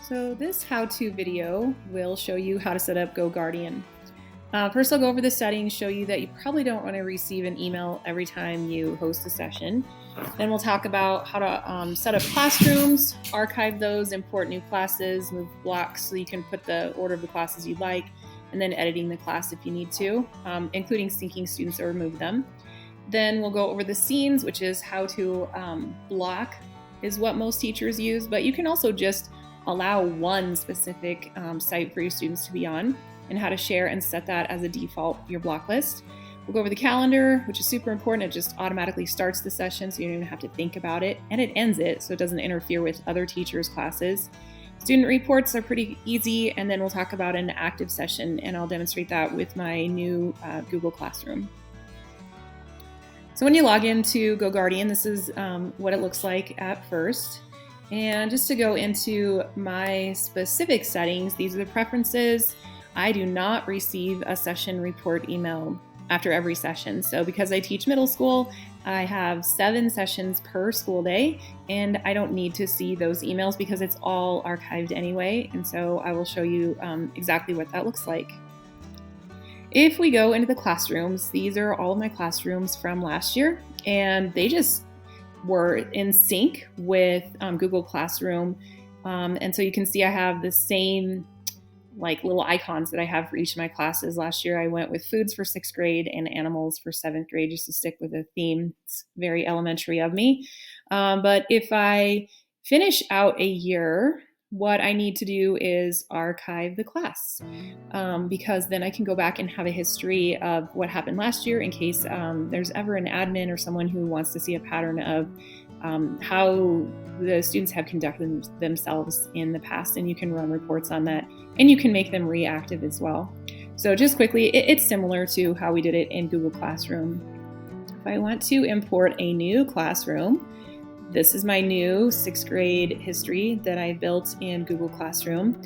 So this how-to video will show you how to set up GoGuardian. First, I'll go over the settings, show you that you probably don't want to receive an email every time you host a session. Then we'll talk about how to set up classrooms, archive those, import new classes, move blocks so you can put the order of the classes you'd like, and then editing the class if you need to, including syncing students or remove them. Then we'll go over the scenes, which is how to block is what most teachers use, but you can also just allow one specific site for your students to be on, and how to share and set that as a default your block list. We'll go over the calendar, which is super important. It just automatically starts the session, so you don't even have to think about it, and it ends it, so it doesn't interfere with other teachers' classes. Student reports are pretty easy, and then we'll talk about an active session, and I'll demonstrate that with my new Google Classroom. So when you log into GoGuardian, this is what it looks like at first. And just to go into my specific settings, these are the preferences. I do not receive a session report email after every session. So because I teach middle school, I have 7 sessions per school day, and I don't need to see those emails because it's all archived anyway. And so I will show you exactly what that looks like. If we go into the classrooms, these are all of my classrooms from last year, and they just were in sync with Google Classroom. And so you can see I have the same like little icons that I have for each of my classes. Last year I went with foods for 6th grade and animals for 7th grade, just to stick with a theme. It's very elementary of me. But if I finish out a year, what I need to do is archive the class, because then I can go back and have a history of what happened last year in case there's ever an admin or someone who wants to see a pattern of how the students have conducted themselves in the past, and you can run reports on that, and you can make them reactive as well. So just quickly, it's similar to how we did it in Google Classroom. If I want to import a new classroom, this is my new 6th grade history that I built in Google Classroom.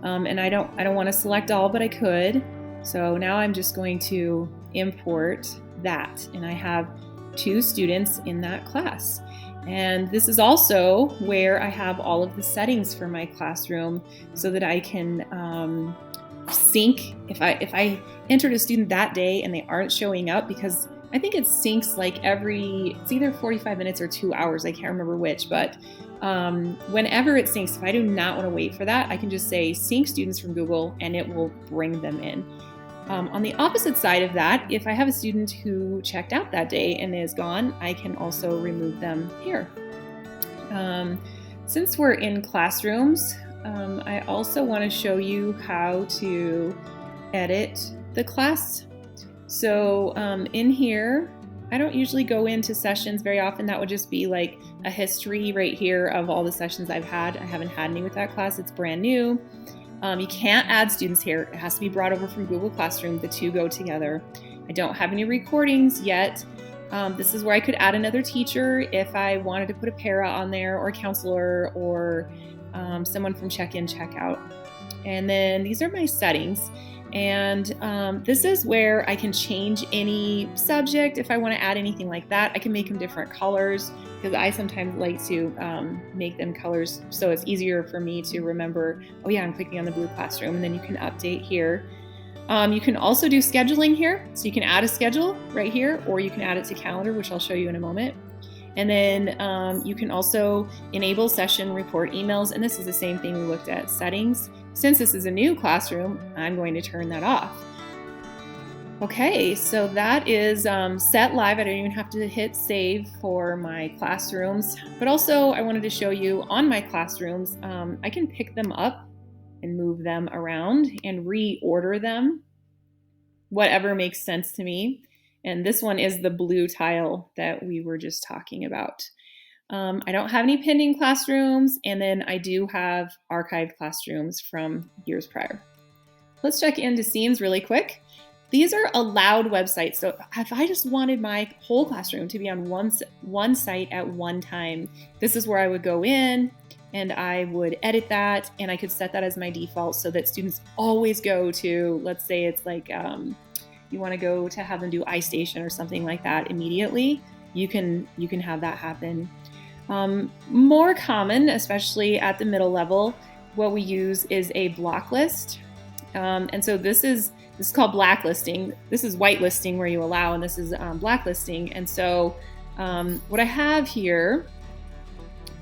And I don't want to select all, but I could. So now I'm just going to import that, and I have 2 students in that class. And this is also where I have all of the settings for my classroom so that I can sync if I entered a student that day and they aren't showing up, because I think it syncs like it's either 45 minutes or 2 hours. I can't remember which, but whenever it syncs, if I do not want to wait for that, I can just say sync students from Google and it will bring them in. On the opposite side of that, if I have a student who checked out that day and is gone, I can also remove them here. Since we're in classrooms, I also want to show you how to edit the class. So in here, I don't usually go into sessions very often. That would just be like a history right here of all the sessions I've had. I haven't had any with that class. It's brand new. You can't add students here. It has to be brought over from Google Classroom. The two go together. I don't have any recordings yet. This is where I could add another teacher if I wanted to put a para on there, or a counselor, or someone from check-in, check-out. And then these are my settings. And this is where I can change any subject. If I want to add anything like that, I can make them different colors, because I sometimes like to make them colors so it's easier for me to remember, oh yeah, I'm clicking on the blue classroom, and then you can update here. You can also do scheduling here. So you can add a schedule right here, or you can add it to calendar, which I'll show you in a moment. And then you can also enable session report emails, and this is the same thing we looked at, settings. Since this is a new classroom, I'm going to turn that off. Okay, so that is set live. I don't even have to hit save for my classrooms, but also I wanted to show you on my classrooms, I can pick them up and move them around and reorder them, whatever makes sense to me. And this one is the blue tile that we were just talking about. I don't have any pending classrooms, and then I do have archived classrooms from years prior. Let's check into scenes really quick. These are allowed websites. So if I just wanted my whole classroom to be on one site at one time, this is where I would go in and I would edit that, and I could set that as my default so that students always go to, let's say it's like, you want to go to have them do iStation or something like that immediately, you can have that happen. More common, especially at the middle level, what we use is a block list. And so this is called blacklisting. This is whitelisting where you allow, and this is blacklisting. And so what I have here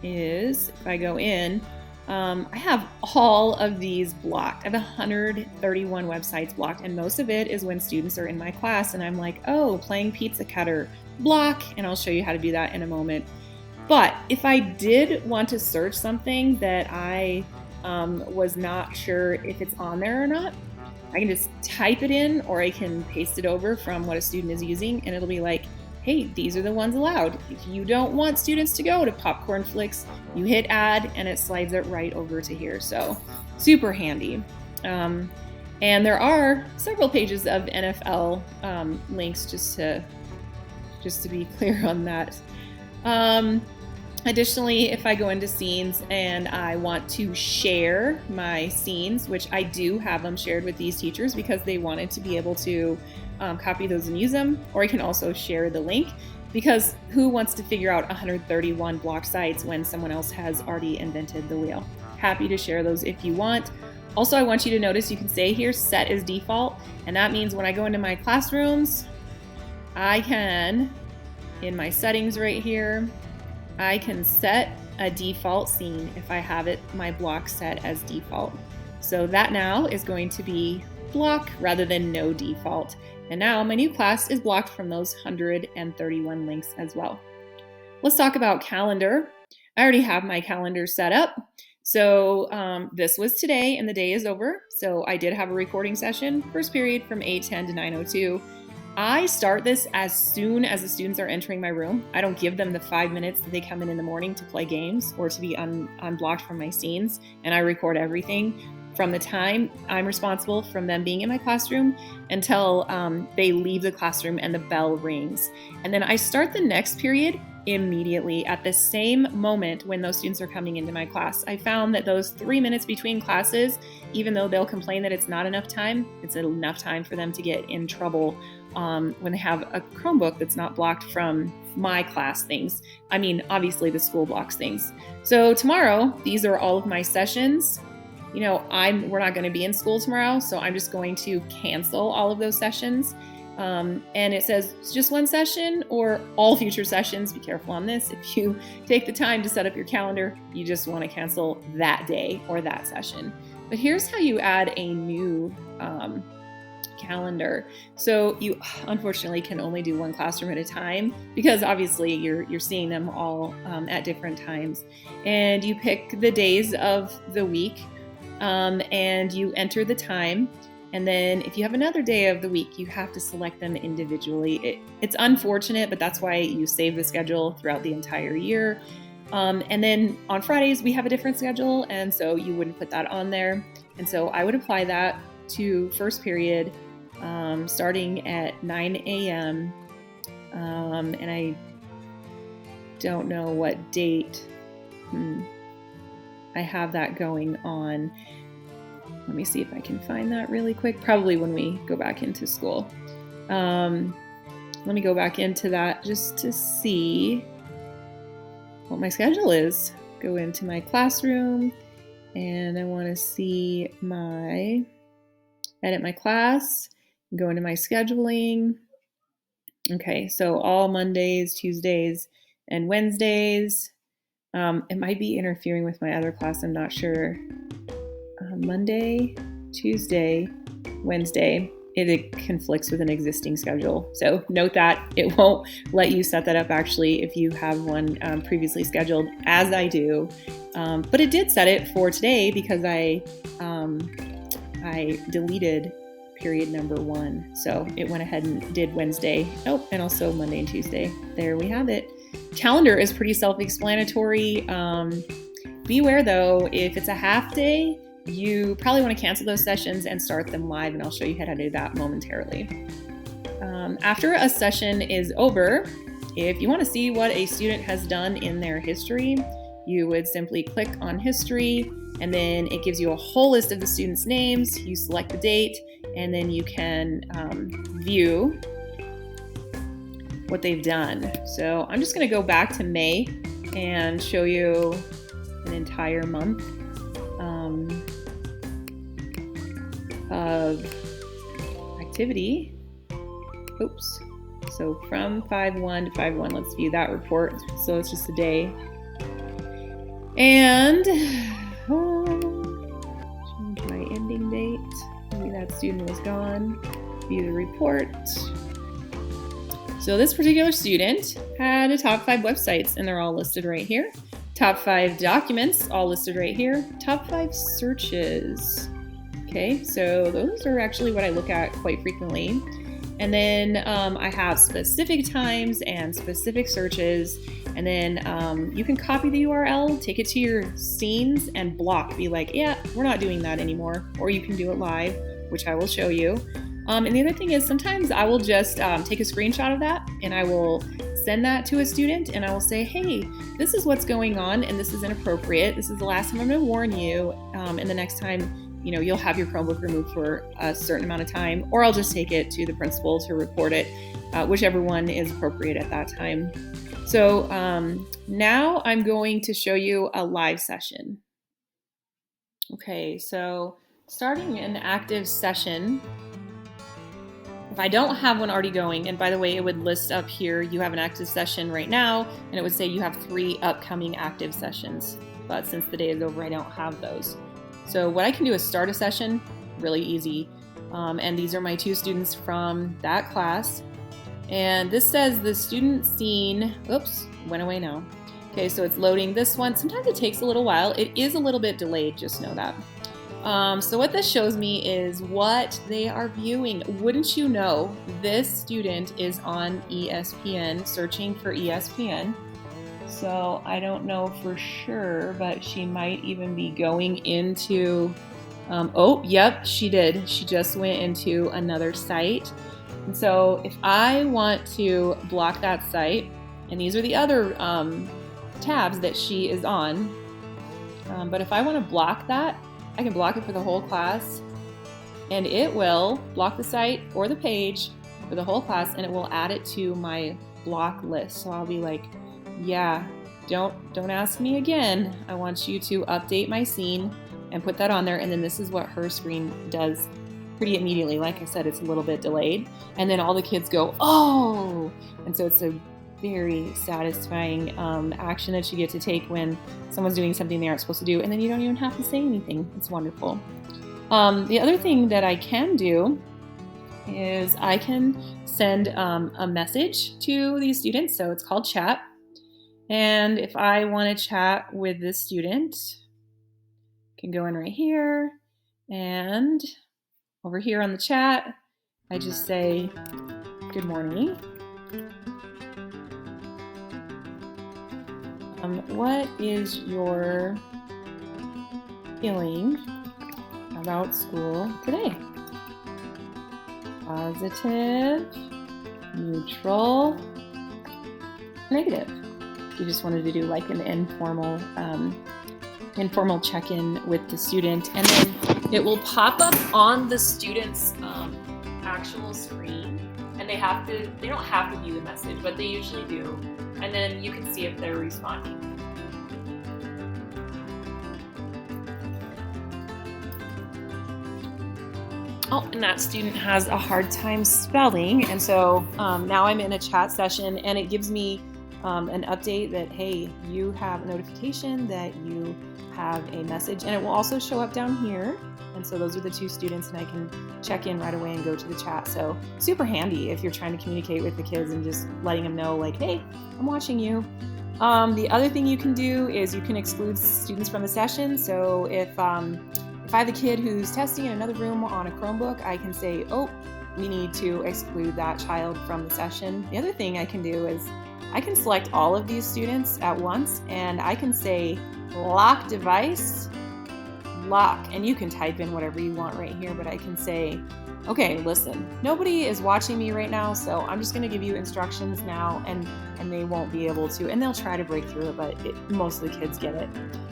is, if I go in, I have all of these blocked. I have 131 websites blocked, and most of it is when students are in my class and I'm like, oh, playing pizza cutter, block, and I'll show you how to do that in a moment. But if I did want to search something that I was not sure if it's on there or not, I can just type it in, or I can paste it over from what a student is using, and it'll be like, hey, these are the ones allowed. If you don't want students to go to Popcorn Flicks, you hit add and it slides it right over to here. So super handy. And there are several pages of NFL links, just to be clear on that. Additionally, if I go into scenes and I want to share my scenes, which I do have them shared with these teachers because they wanted to be able to copy those and use them, or I can also share the link, because who wants to figure out 131 blocked sites when someone else has already invented the wheel? Happy to share those if you want. Also, I want you to notice you can say here set as default, and that means when I go into my classrooms, I can, in my settings right here, I can set a default scene if I have it, my block set as default. So that now is going to be block rather than no default. And now my new class is blocked from those 131 links as well. Let's talk about calendar. I already have my calendar set up. So this was today and the day is over. So I did have a recording session, first period from 8:10 to 9:02. I start this as soon as the students are entering my room. I don't give them the 5 minutes that they come in the morning to play games or to be unblocked from my scenes, and I record everything from the time I'm responsible from them being in my classroom until they leave the classroom and the bell rings. And then I start the next period immediately at the same moment when those students are coming into my class. I found that those 3 minutes between classes, even though they'll complain that it's not enough time, it's enough time for them to get in trouble when they have a Chromebook that's not blocked from my class things. I mean, obviously the school blocks things. So tomorrow, these are all of my sessions. You know, we're not going to be in school tomorrow, so I'm just going to cancel all of those sessions. And it says it's just one session or all future sessions. Be careful on this. If you take the time to set up your calendar, you just want to cancel that day or that session. But here's how you add a new calendar. So you unfortunately can only do one classroom at a time because obviously you're seeing them all at different times. And you pick the days of the week. And you enter the time, and then if you have another day of the week, you have to select them individually. It's unfortunate, but that's why you save the schedule throughout the entire year. And then on Fridays, we have a different schedule, and so you wouldn't put that on there. And so I would apply that to first period, starting at 9 a.m. And I don't know what date. I have that going on. Let me see if I can find that really quick. Probably when we go back into school. Let me go back into that just to see what my schedule is. Go into my classroom and I want to see edit my class, go into my scheduling. Okay, so all Mondays, Tuesdays, and Wednesdays. It might be interfering with my other class, I'm not sure. Monday, Tuesday, Wednesday, it conflicts with an existing schedule. So note that it won't let you set that up actually if you have one previously scheduled, as I do. But it did set it for today because I deleted period number 1. So it went ahead and did Wednesday. Oh, and also Monday and Tuesday. There we have it. Calendar is pretty self-explanatory. Beware though, if it's a half day, you probably want to cancel those sessions and start them live, and I'll show you how to do that momentarily. After a session is over, if you want to see what a student has done in their history, you would simply click on history, and then it gives you a whole list of the students' names. You select the date, and then you can view what they've done. So I'm just going to go back to May and show you an entire month. of activity. Oops. So from 5/1 to 5/1, let's view that report. So it's just a day. And change my ending date. Maybe that student was gone. View the report. So this particular student had a top 5 websites, and they're all listed right here. Top 5 documents, all listed right here. Top 5 searches. Okay, so those are actually what I look at quite frequently. And then I have specific times and specific searches. And then you can copy the URL, take it to your scenes, and block. Be like, yeah, we're not doing that anymore. Or you can do it live, which I will show you. And the other thing is sometimes I will just take a screenshot of that and I will send that to a student and I will say, hey, this is what's going on and this is inappropriate. This is the last time I'm going to warn you. And the next time, you'll have your Chromebook removed for a certain amount of time, or I'll just take it to the principal to report it, whichever one is appropriate at that time. So now I'm going to show you a live session. Okay, so starting an active session, if I don't have one already going, and by the way, it would list up here, you have an active session right now, and it would say you have 3 upcoming active sessions. But since the day is over, I don't have those. So what I can do is start a session, really easy. And these are my 2 students from that class. And this says the student scene, oops, went away now. Okay, so it's loading this one. Sometimes it takes a little while. It is a little bit delayed, just know that. So what this shows me is what they are viewing. Wouldn't you know, this student is on ESPN, searching for ESPN. So I don't know for sure, but she might even be going into, oh, yep, she did. She just went into another site. And so if I want to block that site, and these are the other tabs that she is on, but if I want to block that, I can block it for the whole class, and it will block the site or the page for the whole class, and it will add it to my block list. So I'll be like, yeah, don't ask me again. I want you to update my scene and put that on there. And then this is what her screen does pretty immediately. Like I said, it's a little bit delayed. And then all the kids go, oh! And so it's a very satisfying action that you get to take when someone's doing something they aren't supposed to do. And then you don't even have to say anything. It's wonderful. The other thing that I can do is I can send a message to these students. So it's called chat. And if I want to chat with this student, I can go in right here, and over here on the chat, I just say, good morning. What is your feeling about school today? Positive, neutral, negative. You just wanted to do like an informal check-in with the student, and then it will pop up on the student's actual screen, and they don't have to view the message, but they usually do, and then you can see if they're responding. Oh, and that student has a hard time spelling, and so now I'm in a chat session, and it gives me an update that, hey, you have a notification that you have a message, and it will also show up down here. And so those are the 2 students, and I can check in right away and go to the chat. So super handy if you're trying to communicate with the kids and just letting them know, like, hey, I'm watching you. The other thing you can do is you can exclude students from the session. So if I have a kid who's testing in another room on a Chromebook, I can say, oh, we need to exclude that child from the session. The other thing I can do is I can select all of these students at once, and I can say lock device, lock, and you can type in whatever you want right here, but I can say, okay, listen, nobody is watching me right now, so I'm just going to give you instructions now, and they won't be able to, and they'll try to break through it, but most of the kids get it.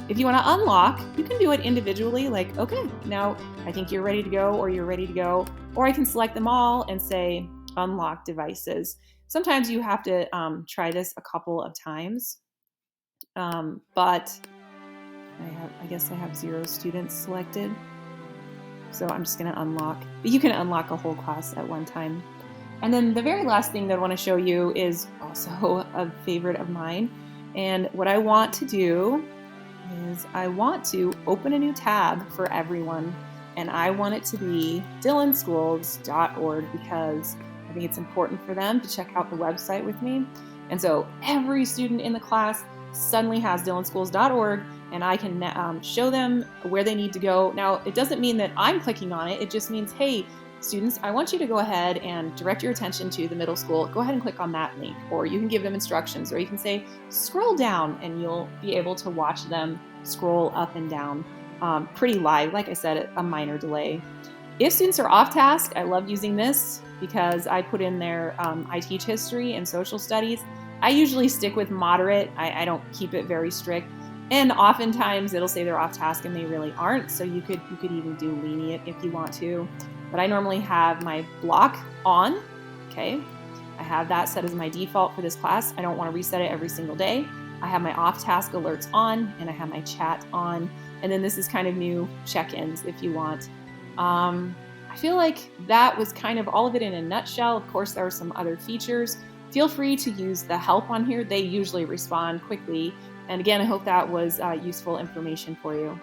If you want to unlock, you can do it individually, like, okay, now I think you're ready to go, or you're ready to go, or I can select them all and say unlock devices. Sometimes you have to try this a couple of times, but I guess I have 0 students selected. So I'm just going to unlock, but you can unlock a whole class at one time. And then the very last thing that I want to show you is also a favorite of mine. And what I want to do is I want to open a new tab for everyone. And I want it to be dillonschools.org because I think it's important for them to check out the website with me. And so every student in the class suddenly has dillonschools.org, and I can show them where they need to go. Now, it doesn't mean that I'm clicking on it. It just means, hey, students, I want you to go ahead and direct your attention to the middle school. Go ahead and click on that link, or you can give them instructions, or you can say, scroll down, and you'll be able to watch them scroll up and down pretty live. Like I said, a minor delay. If students are off task, I love using this because I put in there, I teach history and social studies. I usually stick with moderate. I don't keep it very strict. And oftentimes it'll say they're off task and they really aren't. So you could even do lenient if you want to. But I normally have my block on, okay? I have that set as my default for this class. I don't want to reset it every single day. I have my off-task alerts on, and I have my chat on. And then this is kind of new check-ins if you want. I feel like that was kind of all of it in a nutshell. Of course, there are some other features. Feel free to use the help on here. They usually respond quickly. And again, I hope that was useful information for you.